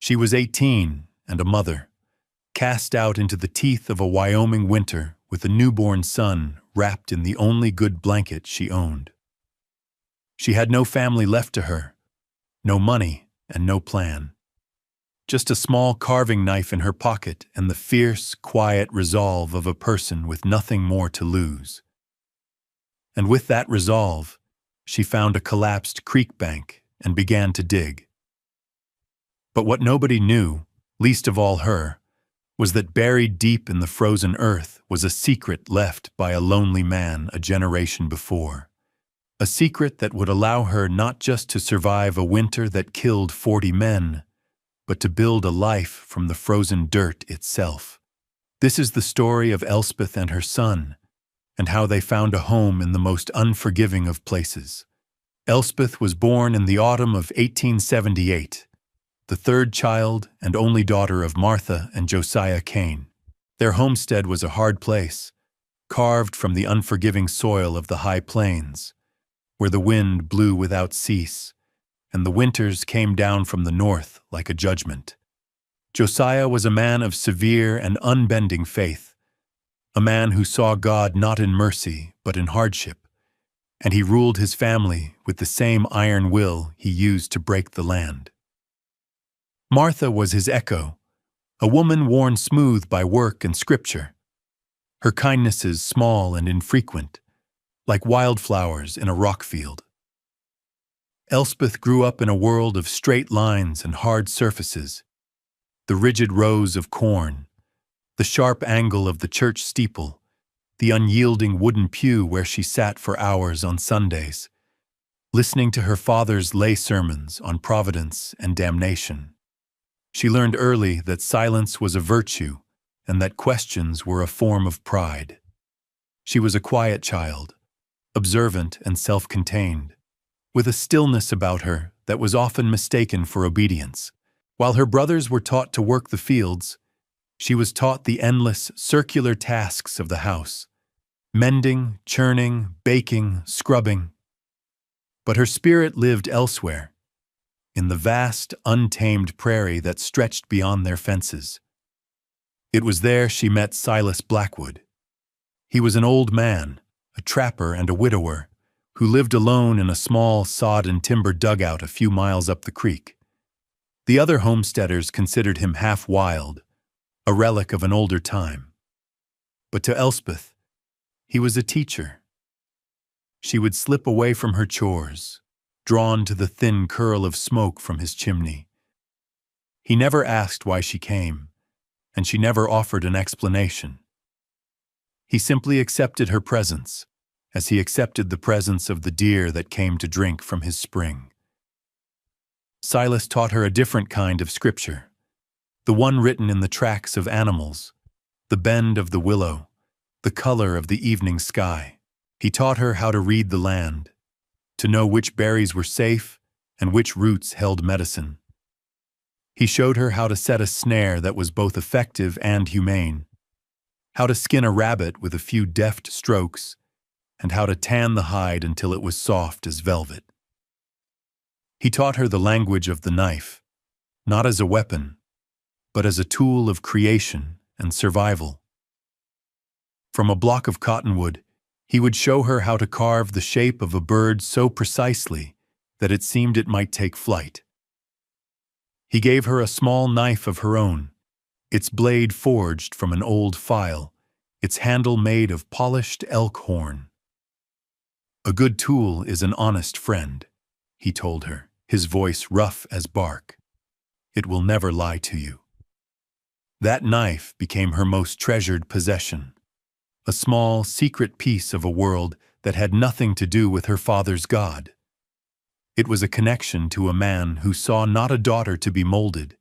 She was 18 and a mother, cast out into the teeth of a Wyoming winter with a newborn son wrapped in the only good blanket she owned. She had no family left to her, no money and no plan. Just a small carving knife in her pocket and the fierce, quiet resolve of a person with nothing more to lose. And with that resolve, she found a collapsed creek bank and began to dig. But what nobody knew, least of all her, was that buried deep in the frozen earth was a secret left by a lonely man a generation before. A secret that would allow her not just to survive a winter that killed 40 men, but to build a life from the frozen dirt itself. This is the story of Elspeth and her son, and how they found a home in the most unforgiving of places. Elspeth was born in the autumn of 1878, the third child and only daughter of Martha and Josiah Kane. Their homestead was a hard place, carved from the unforgiving soil of the high plains, where the wind blew without cease, and the winters came down from the north like a judgment. Josiah was a man of severe and unbending faith, a man who saw God not in mercy but in hardship, and he ruled his family with the same iron will he used to break the land. Martha was his echo, a woman worn smooth by work and scripture, her kindnesses small and infrequent, like wildflowers in a rock field. Elspeth grew up in a world of straight lines and hard surfaces, the rigid rows of corn, the sharp angle of the church steeple, the unyielding wooden pew where she sat for hours on Sundays, listening to her father's lay sermons on providence and damnation. She learned early that silence was a virtue and that questions were a form of pride. She was a quiet child, observant and self-contained, with a stillness about her that was often mistaken for obedience. While her brothers were taught to work the fields, she was taught the endless, circular tasks of the house, mending, churning, baking, scrubbing. But her spirit lived elsewhere, in the vast, untamed prairie that stretched beyond their fences. It was there she met Silas Blackwood. He was an old man, a trapper and a widower, who lived alone in a small sod and timber dugout a few miles up the creek. The other homesteaders considered him half wild, a relic of an older time. But to Elspeth, he was a teacher. She would slip away from her chores, drawn to the thin curl of smoke from his chimney. He never asked why she came, and she never offered an explanation. He simply accepted her presence, as he accepted the presence of the deer that came to drink from his spring. Silas taught her a different kind of scripture, the one written in the tracks of animals, the bend of the willow, the color of the evening sky. He taught her how to read the land, to know which berries were safe and which roots held medicine. He showed her how to set a snare that was both effective and humane, how to skin a rabbit with a few deft strokes, and how to tan the hide until it was soft as velvet. He taught her the language of the knife, not as a weapon, but as a tool of creation and survival. From a block of cottonwood, he would show her how to carve the shape of a bird so precisely that it seemed it might take flight. He gave her a small knife of her own, its blade forged from an old file, its handle made of polished elk horn. "A good tool is an honest friend," he told her, his voice rough as bark. "It will never lie to you." That knife became her most treasured possession, a small, secret piece of a world that had nothing to do with her father's God. It was a connection to a man who saw not a daughter to be molded,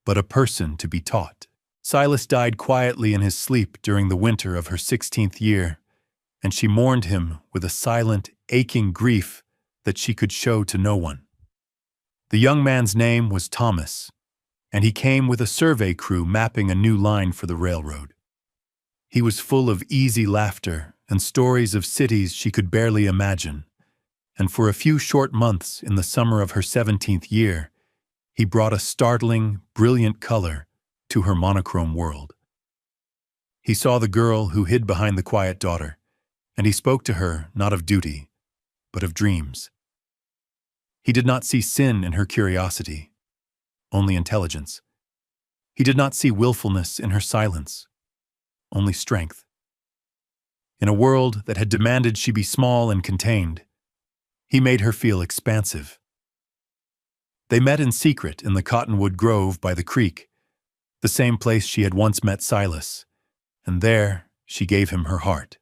but a person to be taught. Silas died quietly in his sleep during the winter of her 16th year, and she mourned him with a silent, aching grief that she could show to no one. The young man's name was Thomas, and he came with a survey crew mapping a new line for the railroad. He was full of easy laughter and stories of cities she could barely imagine, and for a few short months in the summer of her 17th year, he brought a startling, brilliant color to her monochrome world. He saw the girl who hid behind the quiet daughter, and he spoke to her not of duty, but of dreams. He did not see sin in her curiosity, only intelligence. He did not see willfulness in her silence, only strength. In a world that had demanded she be small and contained, he made her feel expansive. They met in secret in the cottonwood grove by the creek, the same place she had once met Silas, and there she gave him her heart.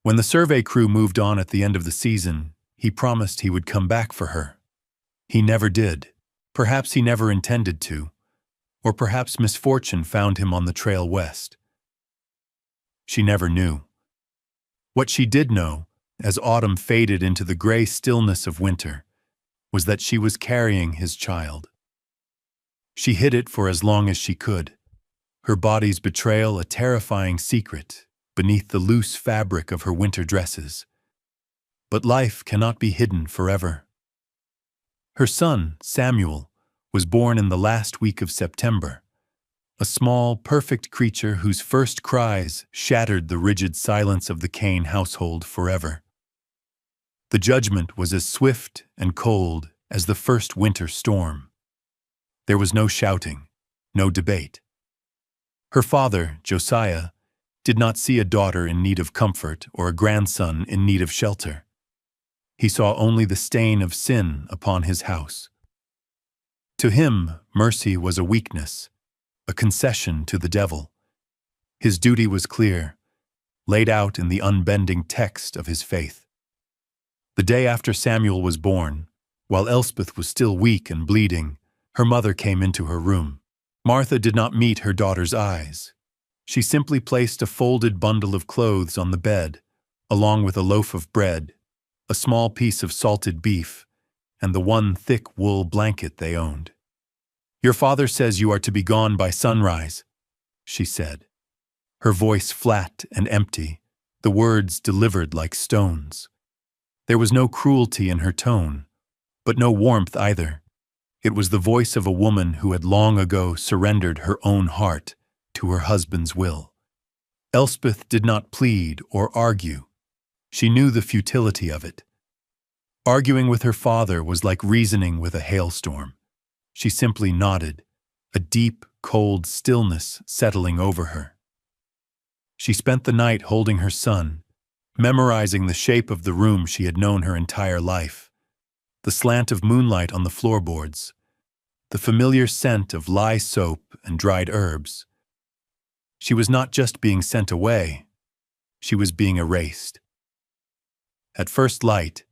When the survey crew moved on at the end of the season, he promised he would come back for her. He never did. Perhaps he never intended to, or perhaps misfortune found him on the trail west. She never knew. What she did know, as autumn faded into the gray stillness of winter, was that she was carrying his child. She hid it for as long as she could, her body's betrayal a terrifying secret beneath the loose fabric of her winter dresses. But life cannot be hidden forever. Her son, Samuel, was born in the last week of September, a small, perfect creature whose first cries shattered the rigid silence of the Kane household forever. The judgment was as swift and cold as the first winter storm. There was no shouting, no debate. Her father, Josiah, did not see a daughter in need of comfort or a grandson in need of shelter. He saw only the stain of sin upon his house. To him, mercy was a weakness, a concession to the devil. His duty was clear, laid out in the unbending text of his faith. The day after Samuel was born, while Elspeth was still weak and bleeding, her mother came into her room. Martha did not meet her daughter's eyes. She simply placed a folded bundle of clothes on the bed, along with a loaf of bread, a small piece of salted beef, and the one thick wool blanket they owned. "Your father says you are to be gone by sunrise," she said, her voice flat and empty, the words delivered like stones. There was no cruelty in her tone, but no warmth either. It was the voice of a woman who had long ago surrendered her own heart to her husband's will. Elspeth did not plead or argue. She knew the futility of it. Arguing with her father was like reasoning with a hailstorm. She simply nodded, a deep, cold stillness settling over her. She spent the night holding her son, memorizing the shape of the room she had known her entire life, the slant of moonlight on the floorboards, the familiar scent of lye soap and dried herbs. She was not just being sent away, she was being erased. At first light,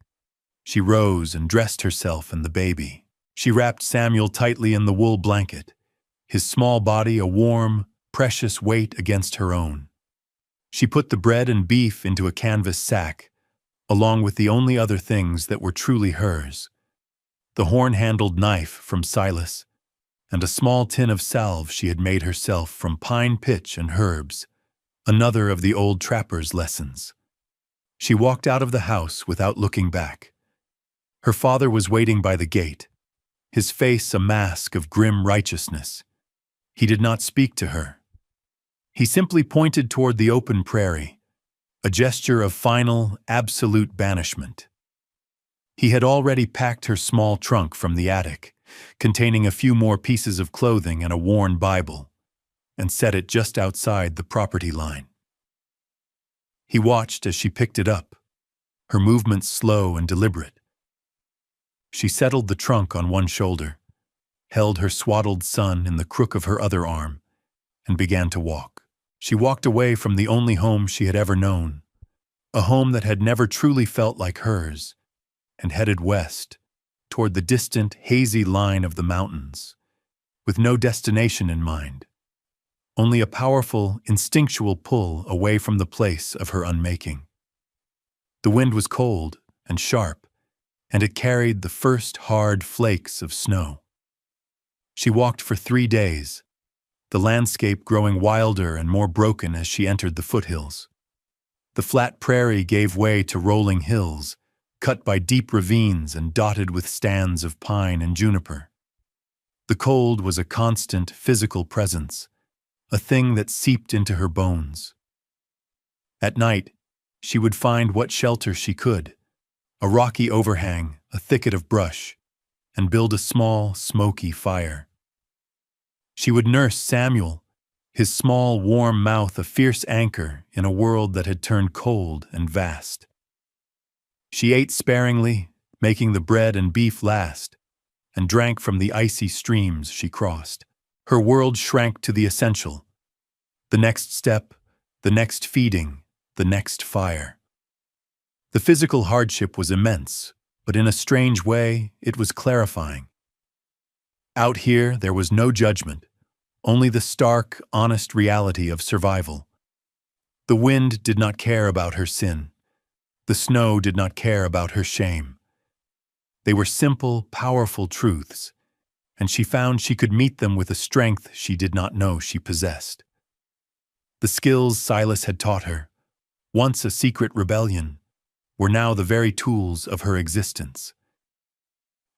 she rose and dressed herself and the baby. She wrapped Samuel tightly in the wool blanket, his small body a warm, precious weight against her own. She put the bread and beef into a canvas sack, along with the only other things that were truly hers: the horn-handled knife from Silas, and a small tin of salve she had made herself from pine pitch and herbs, another of the old trapper's lessons. She walked out of the house without looking back. Her father was waiting by the gate, his face a mask of grim righteousness. He did not speak to her. He simply pointed toward the open prairie, a gesture of final, absolute banishment. He had already packed her small trunk from the attic, containing a few more pieces of clothing and a worn Bible, and set it just outside the property line. He watched as she picked it up, her movements slow and deliberate. She settled the trunk on one shoulder, held her swaddled son in the crook of her other arm, and began to walk. She walked away from the only home she had ever known, a home that had never truly felt like hers, and headed west, toward the distant, hazy line of the mountains, with no destination in mind, only a powerful, instinctual pull away from the place of her unmaking. The wind was cold and sharp, and it carried the first hard flakes of snow. She walked for 3 days, the landscape growing wilder and more broken as she entered the foothills. The flat prairie gave way to rolling hills, cut by deep ravines and dotted with stands of pine and juniper. The cold was a constant physical presence, a thing that seeped into her bones. At night, she would find what shelter she could, a rocky overhang, a thicket of brush, and build a small, smoky fire. She would nurse Samuel, his small, warm mouth a fierce anchor in a world that had turned cold and vast. She ate sparingly, making the bread and beef last, and drank from the icy streams she crossed. Her world shrank to the essential. The next step, the next feeding, the next fire. The physical hardship was immense, but in a strange way, it was clarifying. Out here, there was no judgment, only the stark, honest reality of survival. The wind did not care about her sin. The snow did not care about her shame. They were simple, powerful truths, and she found she could meet them with a strength she did not know she possessed. The skills Silas had taught her, once a secret rebellion, were now the very tools of her existence.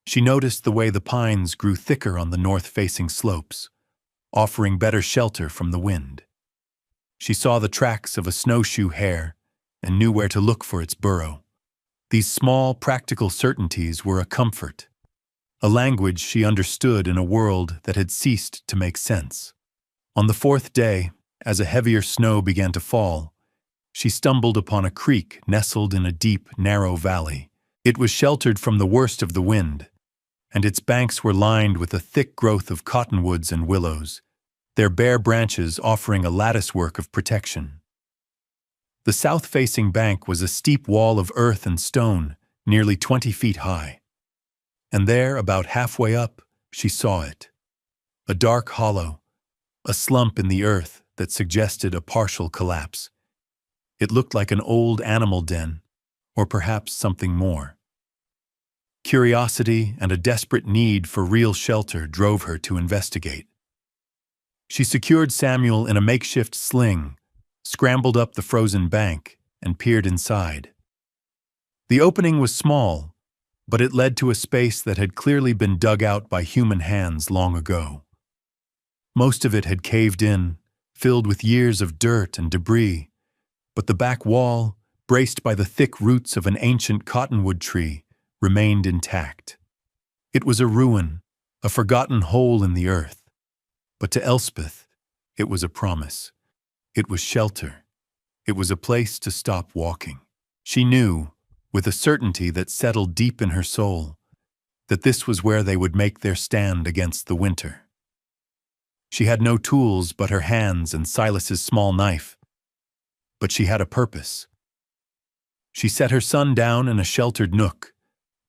She noticed the way the pines grew thicker on the north-facing slopes, offering better shelter from the wind. She saw the tracks of a snowshoe hare and knew where to look for its burrow. These small, practical certainties were a comfort, a language she understood in a world that had ceased to make sense. On the fourth day, as a heavier snow began to fall, she stumbled upon a creek nestled in a deep, narrow valley. It was sheltered from the worst of the wind, and its banks were lined with a thick growth of cottonwoods and willows, their bare branches offering a latticework of protection. The south-facing bank was a steep wall of earth and stone, nearly 20 feet high. And there, about halfway up, she saw it. A dark hollow, a slump in the earth that suggested a partial collapse. It looked like an old animal den, or perhaps something more. Curiosity and a desperate need for real shelter drove her to investigate. She secured Samuel in a makeshift sling, scrambled up the frozen bank, and peered inside. The opening was small, but it led to a space that had clearly been dug out by human hands long ago. Most of it had caved in, filled with years of dirt and debris, but the back wall, braced by the thick roots of an ancient cottonwood tree, remained intact. It was a ruin, a forgotten hole in the earth. But to Elspeth, it was a promise. It was shelter. It was a place to stop walking. She knew, with a certainty that settled deep in her soul, that this was where they would make their stand against the winter. She had no tools but her hands and Silas's small knife, but she had a purpose. She set her son down in a sheltered nook,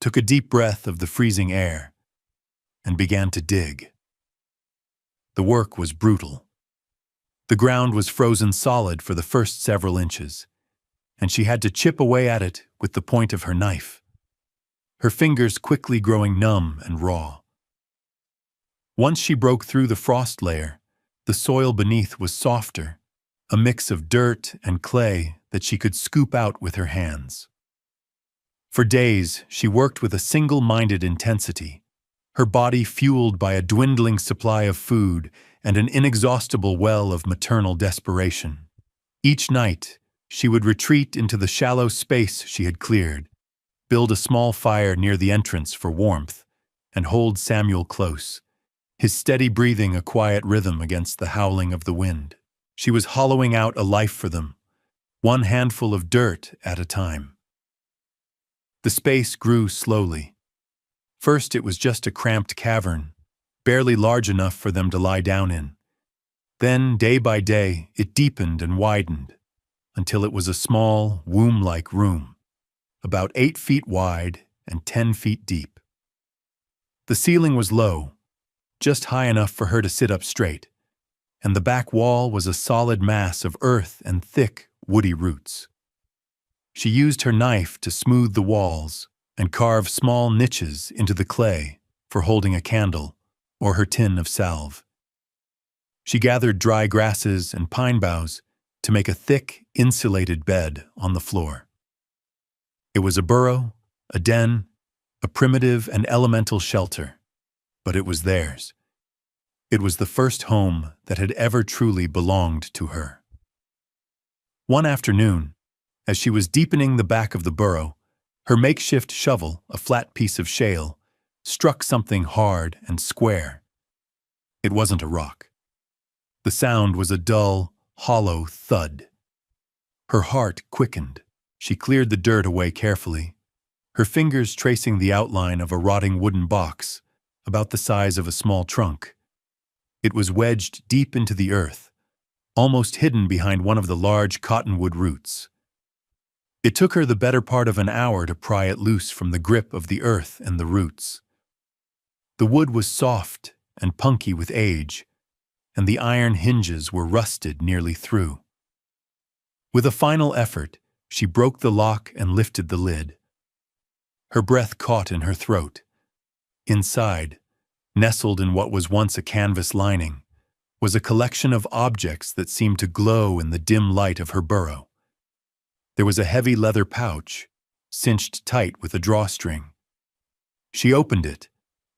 took a deep breath of the freezing air, and began to dig. The work was brutal. The ground was frozen solid for the first several inches, and she had to chip away at it with the point of her knife, her fingers quickly growing numb and raw. Once she broke through the frost layer, the soil beneath was softer, a mix of dirt and clay that she could scoop out with her hands. For days, she worked with a single-minded intensity, her body fueled by a dwindling supply of food and an inexhaustible well of maternal desperation. Each night, she would retreat into the shallow space she had cleared, build a small fire near the entrance for warmth, and hold Samuel close, his steady breathing a quiet rhythm against the howling of the wind. She was hollowing out a life for them, one handful of dirt at a time. The space grew slowly. First, it was just a cramped cavern, barely large enough for them to lie down in. Then, day by day, it deepened and widened, until it was a small, womb-like room, about 8 feet wide and 10 feet deep. The ceiling was low, just high enough for her to sit up straight, and the back wall was a solid mass of earth and thick, woody roots. She used her knife to smooth the walls and carve small niches into the clay for holding a candle or her tin of salve. She gathered dry grasses and pine boughs to make a thick, insulated bed on the floor. It was a burrow, a den, a primitive and elemental shelter, but it was theirs. It was the first home that had ever truly belonged to her. One afternoon, as she was deepening the back of the burrow, her makeshift shovel, a flat piece of shale, struck something hard and square. It wasn't a rock. The sound was a dull, hollow thud. Her heart quickened. She cleared the dirt away carefully, her fingers tracing the outline of a rotting wooden box, about the size of a small trunk. It was wedged deep into the earth, almost hidden behind one of the large cottonwood roots. It took her the better part of an hour to pry it loose from the grip of the earth and the roots. The wood was soft and punky with age, and the iron hinges were rusted nearly through. With a final effort, she broke the lock and lifted the lid. Her breath caught in her throat. Inside, nestled in what was once a canvas lining, was a collection of objects that seemed to glow in the dim light of her burrow. There was a heavy leather pouch, cinched tight with a drawstring. She opened it,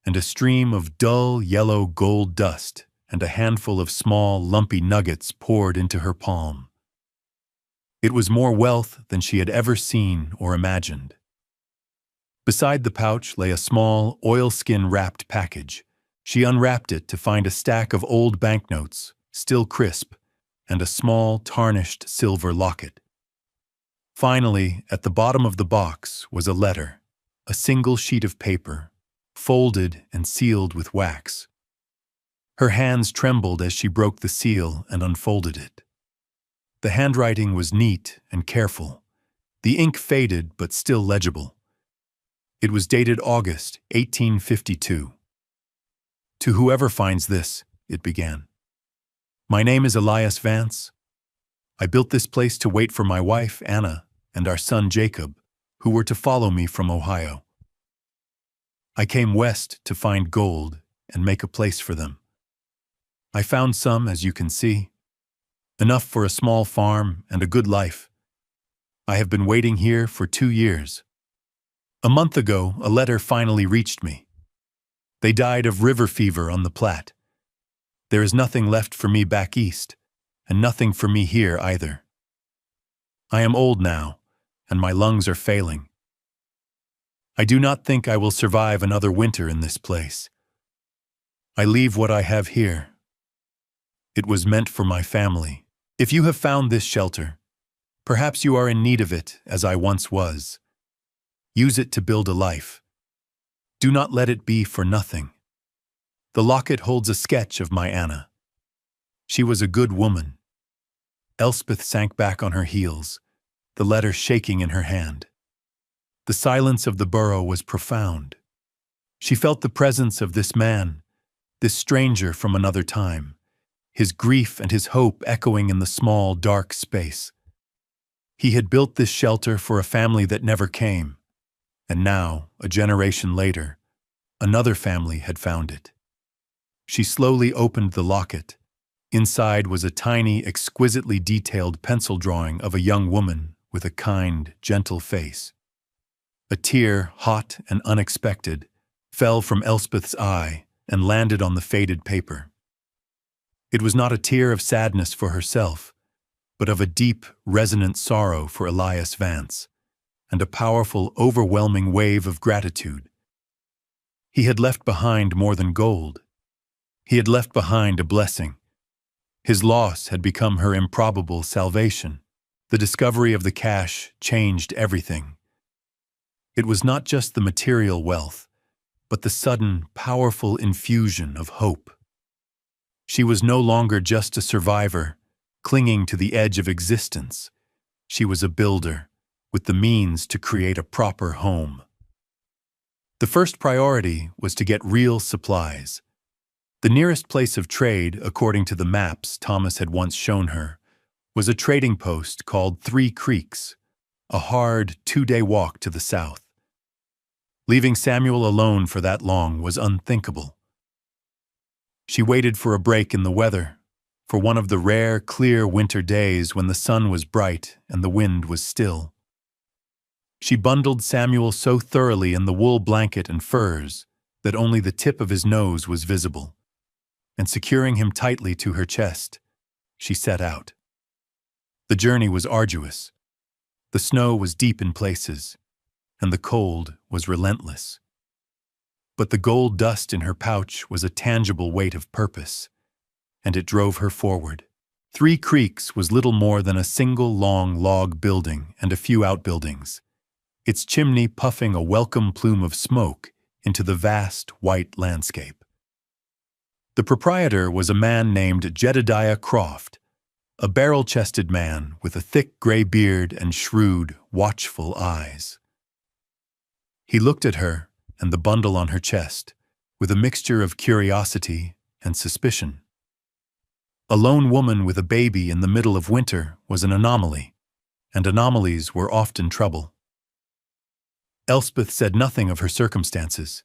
and a stream of dull yellow gold dust and a handful of small, lumpy nuggets poured into her palm. It was more wealth than she had ever seen or imagined. Beside the pouch lay a small, oilskin-wrapped package. She unwrapped it to find a stack of old banknotes, still crisp, and a small, tarnished silver locket. Finally, at the bottom of the box was a letter, a single sheet of paper, folded and sealed with wax. Her hands trembled as she broke the seal and unfolded it. The handwriting was neat and careful, the ink faded but still legible. It was dated August 1852. "To whoever finds this," it began. "My name is Elias Vance. I built this place to wait for my wife, Anna, and our son, Jacob, who were to follow me from Ohio. I came west to find gold and make a place for them. I found some, as you can see, enough for a small farm and a good life. I have been waiting here for 2 years. A month ago, a letter finally reached me. They died of river fever on the Platte. There is nothing left for me back east, and nothing for me here either. I am old now, and my lungs are failing. I do not think I will survive another winter in this place. I leave what I have here. It was meant for my family. If you have found this shelter, perhaps you are in need of it as I once was. Use it to build a life. Do not let it be for nothing. The locket holds a sketch of my Anna. She was a good woman." Elspeth sank back on her heels, the letter shaking in her hand. The silence of the burrow was profound. She felt the presence of this man, this stranger from another time, his grief and his hope echoing in the small, dark space. He had built this shelter for a family that never came, and now, a generation later, another family had found it. She slowly opened the locket. Inside was a tiny, exquisitely detailed pencil drawing of a young woman with a kind, gentle face. A tear, hot and unexpected, fell from Elspeth's eye and landed on the faded paper. It was not a tear of sadness for herself, but of a deep, resonant sorrow for Elias Vance, and a powerful, overwhelming wave of gratitude. He had left behind more than gold. He had left behind a blessing. His loss had become her improbable salvation. The discovery of the cash changed everything. It was not just the material wealth, but the sudden, powerful infusion of hope. She was no longer just a survivor, clinging to the edge of existence. She was a builder, with the means to create a proper home. The first priority was to get real supplies. The nearest place of trade, according to the maps Thomas had once shown her, was a trading post called 3 Creeks, a hard 2-day walk to the south. Leaving Samuel alone for that long was unthinkable. She waited for a break in the weather, for one of the rare, clear winter days when the sun was bright and the wind was still. She bundled Samuel so thoroughly in the wool blanket and furs that only the tip of his nose was visible. and securing him tightly to her chest, she set out. The journey was arduous. The snow was deep in places, and the cold was relentless. But the gold dust in her pouch was a tangible weight of purpose, and it drove her forward. Three Creeks was little more than a single long log building and a few outbuildings, its chimney puffing a welcome plume of smoke into the vast white landscape. The proprietor was a man named Jedediah Croft, a barrel-chested man with a thick gray beard and shrewd, watchful eyes. He looked at her and the bundle on her chest with a mixture of curiosity and suspicion. A lone woman with a baby in the middle of winter was an anomaly, and anomalies were often trouble. Elspeth said nothing of her circumstances.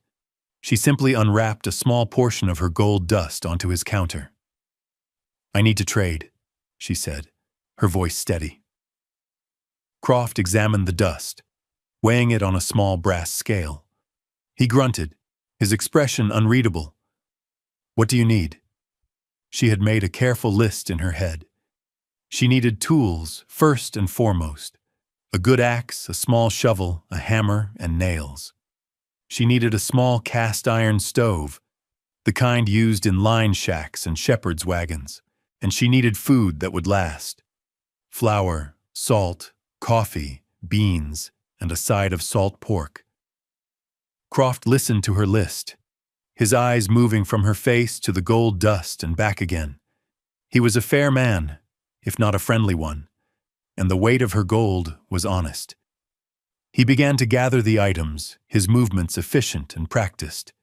She simply unwrapped a small portion of her gold dust onto his counter. "I need to trade," she said, her voice steady. Croft examined the dust, weighing it on a small brass scale. He grunted, his expression unreadable. "What do you need?" She had made a careful list in her head. She needed tools, first and foremost. A good axe, a small shovel, a hammer, and nails. She needed a small cast-iron stove, the kind used in line shacks and shepherd's wagons, and she needed food that would last. Flour, salt, coffee, beans, and a side of salt pork. Croft listened to her list, his eyes moving from her face to the gold dust and back again. He was a fair man, if not a friendly one, and the weight of her gold was honest. He began to gather the items, his movements efficient and practiced.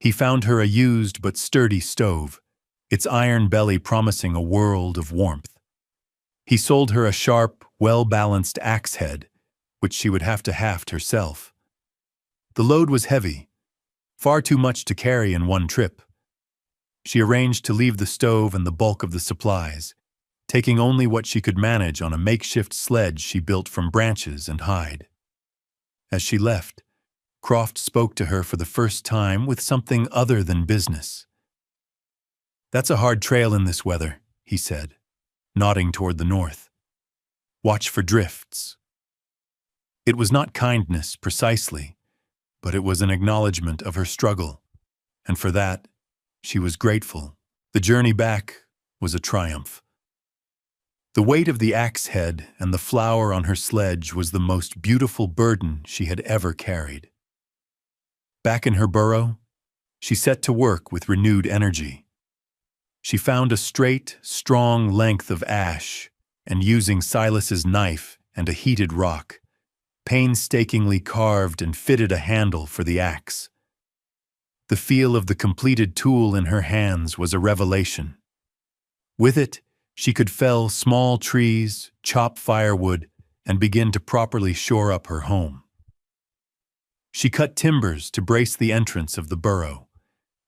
He found her a used but sturdy stove, its iron belly promising a world of warmth. He sold her a sharp, well-balanced axe head, which she would have to haft herself. The load was heavy, far too much to carry in one trip. She arranged to leave the stove and the bulk of the supplies, taking only what she could manage on a makeshift sledge she built from branches and hide. As she left, Croft spoke to her for the first time with something other than business. "That's a hard trail in this weather," he said, nodding toward the north. "Watch for drifts." It was not kindness, precisely, but it was an acknowledgement of her struggle, and for that, she was grateful. The journey back was a triumph. The weight of the axe head and the flour on her sledge was the most beautiful burden she had ever carried. Back in her burrow, she set to work with renewed energy. She found a straight, strong length of ash, and using Silas's knife and a heated rock, painstakingly carved and fitted a handle for the axe. The feel of the completed tool in her hands was a revelation. With it, she could fell small trees, chop firewood, and begin to properly shore up her home. She cut timbers to brace the entrance of the burrow,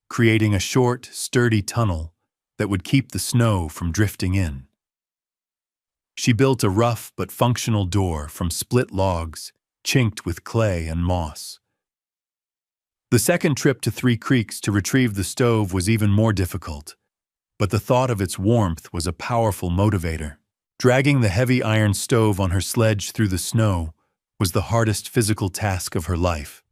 creating a short, sturdy tunnel that would keep the snow from drifting in. She built a rough but functional door from split logs, chinked with clay and moss. The second trip to Three Creeks to retrieve the stove was even more difficult, but the thought of its warmth was a powerful motivator. Dragging the heavy iron stove on her sledge through the snow was the hardest physical task of her life.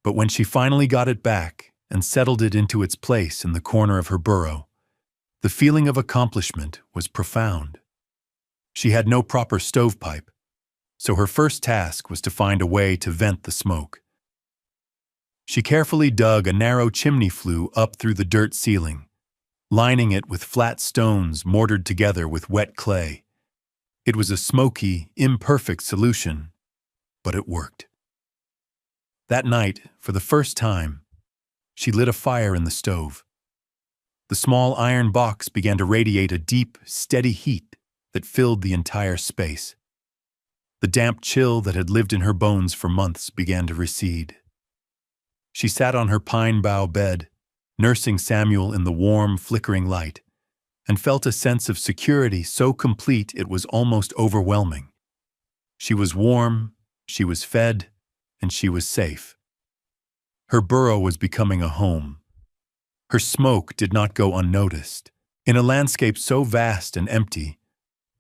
But when she finally got it back and settled it into its place in the corner of her burrow, the feeling of accomplishment was profound. She had no proper stovepipe, so her first task was to find a way to vent the smoke. She carefully dug a narrow chimney flue up through the dirt ceiling, lining it with flat stones mortared together with wet clay. It was a smoky, imperfect solution, but it worked. That night, for the first time, she lit a fire in the stove. The small iron box began to radiate a deep, steady heat that filled the entire space. The damp chill that had lived in her bones for months began to recede. She sat on her pine bough bed, nursing Samuel in the warm, flickering light, and felt a sense of security so complete it was almost overwhelming. She was warm, she was fed, and she was safe. Her burrow was becoming a home. Her smoke did not go unnoticed. In a landscape so vast and empty,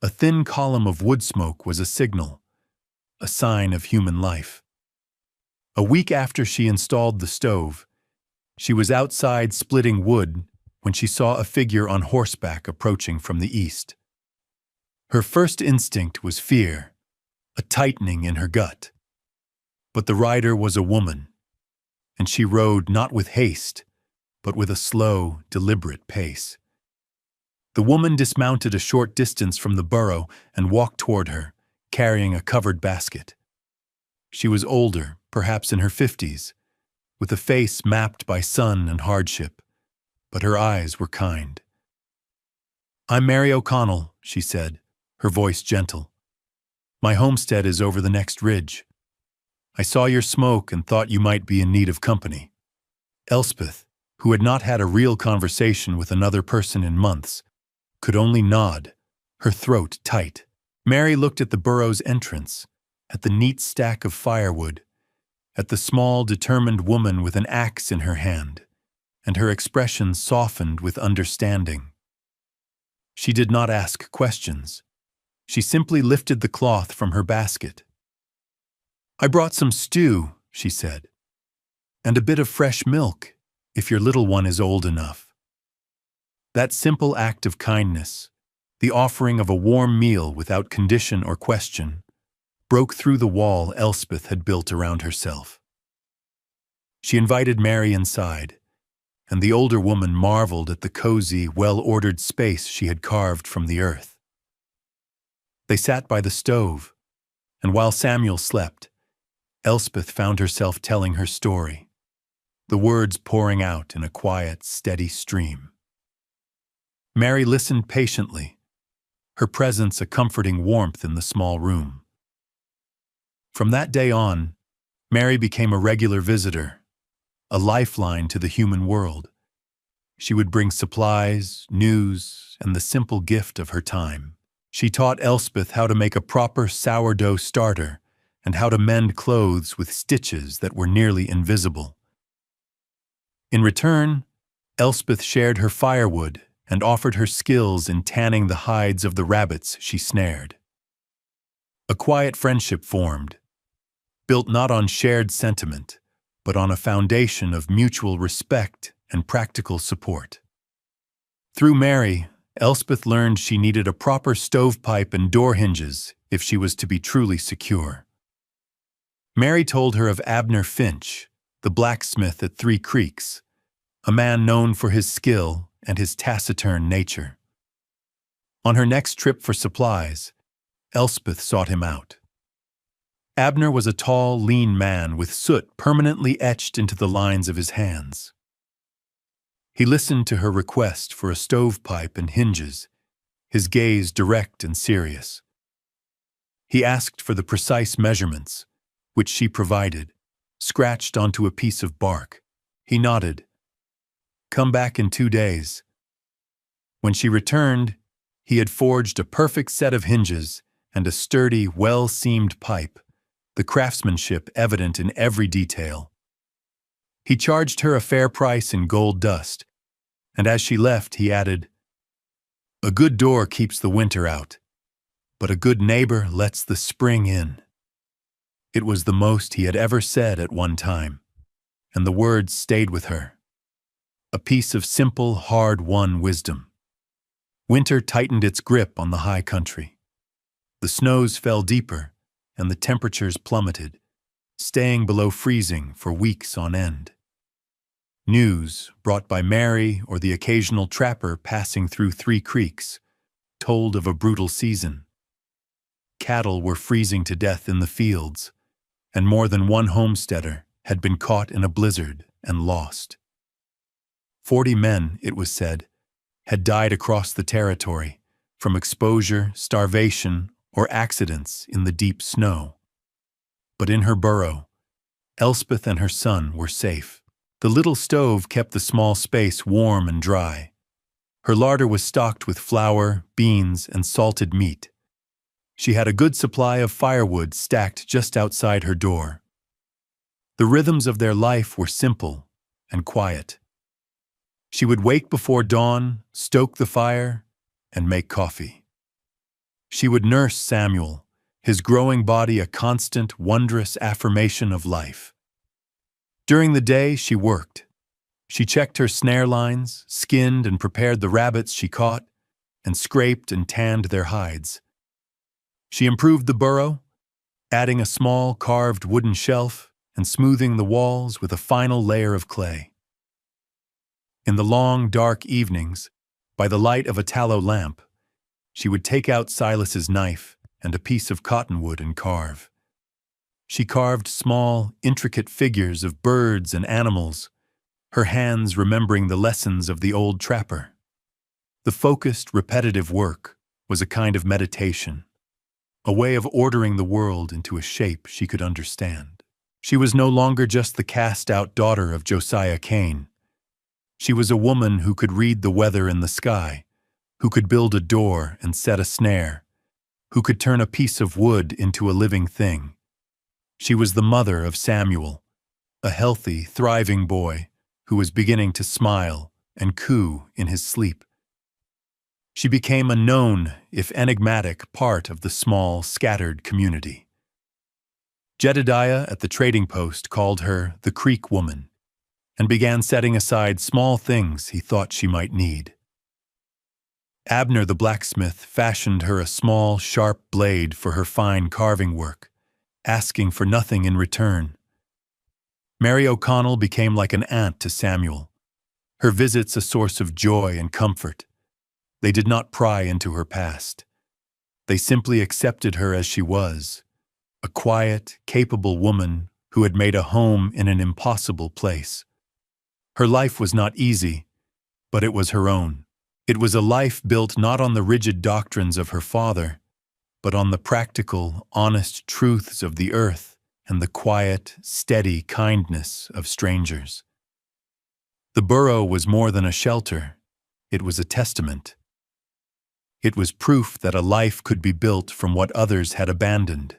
a thin column of wood smoke was a signal, a sign of human life. A week after she installed the stove, she was outside splitting wood when she saw a figure on horseback approaching from the east. Her first instinct was fear, a tightening in her gut. But the rider was a woman, and she rode not with haste, but with a slow, deliberate pace. The woman dismounted a short distance from the burrow and walked toward her, carrying a covered basket. She was older, perhaps in her 50s, with a face mapped by sun and hardship, but her eyes were kind. "I'm Mary O'Connell," she said, her voice gentle. "My homestead is over the next ridge. I saw your smoke and thought you might be in need of company." Elspeth, who had not had a real conversation with another person in months, could only nod, her throat tight. Mary looked at the burrow's entrance, at the neat stack of firewood, at the small, determined woman with an axe in her hand, and her expression softened with understanding. She did not ask questions. She simply lifted the cloth from her basket. "I brought some stew," she said, "and a bit of fresh milk, if your little one is old enough." That simple act of kindness, the offering of a warm meal without condition or question, broke through the wall Elspeth had built around herself. She invited Mary inside, and the older woman marveled at the cozy, well-ordered space she had carved from the earth. They sat by the stove, and while Samuel slept, Elspeth found herself telling her story, the words pouring out in a quiet, steady stream. Mary listened patiently, her presence a comforting warmth in the small room. From that day on, Mary became a regular visitor, a lifeline to the human world. She would bring supplies, news, and the simple gift of her time. She taught Elspeth how to make a proper sourdough starter and how to mend clothes with stitches that were nearly invisible. In return, Elspeth shared her firewood and offered her skills in tanning the hides of the rabbits she snared. A quiet friendship formed, built not on shared sentiment, but on a foundation of mutual respect and practical support. Through Mary, Elspeth learned she needed a proper stovepipe and door hinges if she was to be truly secure. Mary told her of Abner Finch, the blacksmith at Three Creeks, a man known for his skill and his taciturn nature. On her next trip for supplies, Elspeth sought him out. Abner was a tall, lean man with soot permanently etched into the lines of his hands. He listened to her request for a stovepipe and hinges, his gaze direct and serious. He asked for the precise measurements, which she provided, scratched onto a piece of bark. He nodded. "Come back in 2 days." When she returned, he had forged a perfect set of hinges and a sturdy, well-seamed pipe, the craftsmanship evident in every detail. He charged her a fair price in gold dust, and as she left, he added, "A good door keeps the winter out, but a good neighbor lets the spring in." It was the most he had ever said at one time, and the words stayed with her. A piece of simple, hard-won wisdom. Winter tightened its grip on the high country. The snows fell deeper, and the temperatures plummeted, staying below freezing for weeks on end. News, brought by Mary or the occasional trapper passing through Three Creeks, told of a brutal season. Cattle were freezing to death in the fields, and more than one homesteader had been caught in a blizzard and lost. 40 men, it was said, had died across the territory from exposure, starvation, or accidents in the deep snow. But in her burrow, Elspeth and her son were safe. The little stove kept the small space warm and dry. Her larder was stocked with flour, beans, and salted meat. She had a good supply of firewood stacked just outside her door. The rhythms of their life were simple and quiet. She would wake before dawn, stoke the fire, and make coffee. She would nurse Samuel, his growing body a constant, wondrous affirmation of life. During the day, she worked. She checked her snare lines, skinned and prepared the rabbits she caught, and scraped and tanned their hides. She improved the burrow, adding a small carved wooden shelf and smoothing the walls with a final layer of clay. In the long, dark evenings, by the light of a tallow lamp, she would take out Silas's knife and a piece of cottonwood and carve. She carved small, intricate figures of birds and animals, her hands remembering the lessons of the old trapper. The focused, repetitive work was a kind of meditation, a way of ordering the world into a shape she could understand. She was no longer just the cast-out daughter of Josiah Cain. She was a woman who could read the weather in the sky, who could build a door and set a snare, who could turn a piece of wood into a living thing. She was the mother of Samuel, a healthy, thriving boy who was beginning to smile and coo in his sleep. She became a known, if enigmatic, part of the small, scattered community. Jedediah at the trading post called her the Creek Woman and began setting aside small things he thought she might need. Abner the blacksmith fashioned her a small, sharp blade for her fine carving work, asking for nothing in return. Mary O'Connell became like an aunt to Samuel, her visits a source of joy and comfort. They did not pry into her past. They simply accepted her as she was, a quiet, capable woman who had made a home in an impossible place. Her life was not easy, but it was her own. It was a life built not on the rigid doctrines of her father, but on the practical, honest truths of the earth and the quiet, steady kindness of strangers. The burrow was more than a shelter. It was a testament. It was proof that a life could be built from what others had abandoned,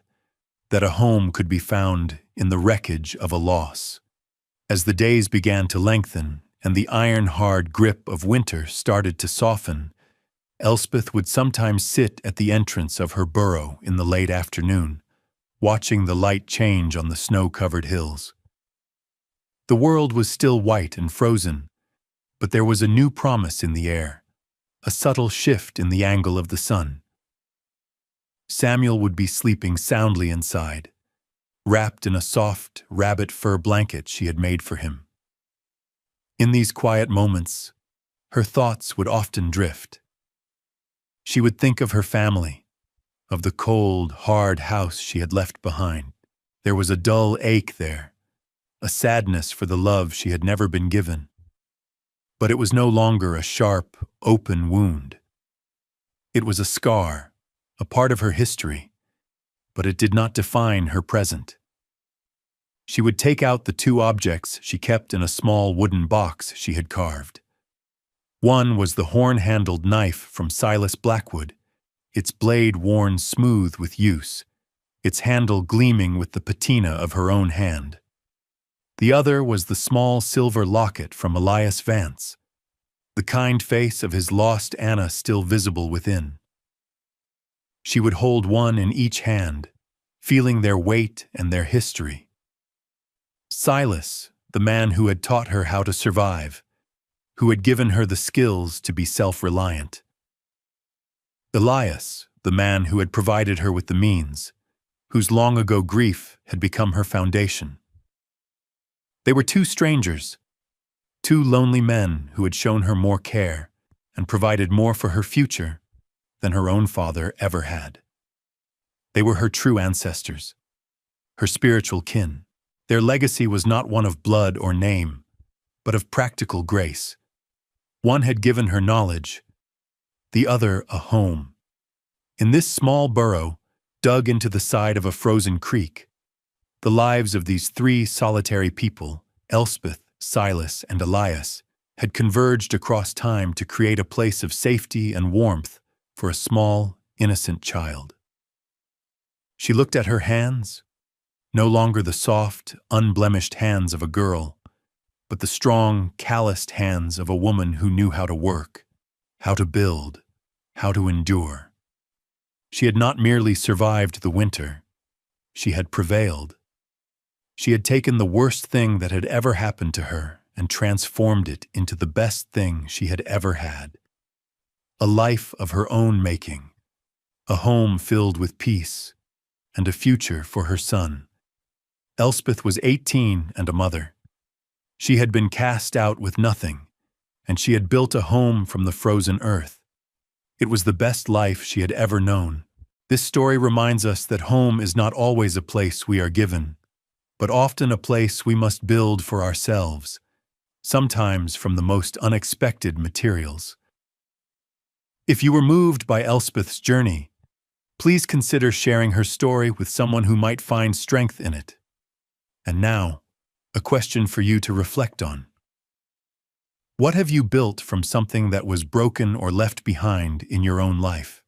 that a home could be found in the wreckage of a loss. As the days began to lengthen and the iron-hard grip of winter started to soften, Elspeth would sometimes sit at the entrance of her burrow in the late afternoon, watching the light change on the snow-covered hills. The world was still white and frozen, but there was a new promise in the air, a subtle shift in the angle of the sun. Samuel would be sleeping soundly inside, wrapped in a soft, rabbit fur blanket she had made for him. In these quiet moments, her thoughts would often drift. She would think of her family, of the cold, hard house she had left behind. There was a dull ache there, a sadness for the love she had never been given. But it was no longer a sharp, open wound. It was a scar, a part of her history, but it did not define her present. She would take out the two objects she kept in a small wooden box she had carved. One was the horn-handled knife from Silas Blackwood, its blade worn smooth with use, its handle gleaming with the patina of her own hand. The other was the small silver locket from Elias Vance, the kind face of his lost Anna still visible within. She would hold one in each hand, feeling their weight and their history. Silas, the man who had taught her how to survive, who had given her the skills to be self-reliant. Elias, the man who had provided her with the means, whose long-ago grief had become her foundation. They were two strangers, two lonely men who had shown her more care and provided more for her future than her own father ever had. They were her true ancestors, her spiritual kin. Their legacy was not one of blood or name, but of practical grace. One had given her knowledge, the other a home. In this small burrow, dug into the side of a frozen creek, the lives of these three solitary people, Elspeth, Silas, and Elias, had converged across time to create a place of safety and warmth for a small, innocent child. She looked at her hands, no longer the soft, unblemished hands of a girl, but the strong, calloused hands of a woman who knew how to work, how to build, how to endure. She had not merely survived the winter, she had prevailed. She had taken the worst thing that had ever happened to her and transformed it into the best thing she had ever had. A life of her own making, a home filled with peace, and a future for her son. Elspeth was 18 and a mother. She had been cast out with nothing, and she had built a home from the frozen earth. It was the best life she had ever known. This story reminds us that home is not always a place we are given, but often a place we must build for ourselves, sometimes from the most unexpected materials. If you were moved by Elspeth's journey, please consider sharing her story with someone who might find strength in it. And now, a question for you to reflect on. What have you built from something that was broken or left behind in your own life?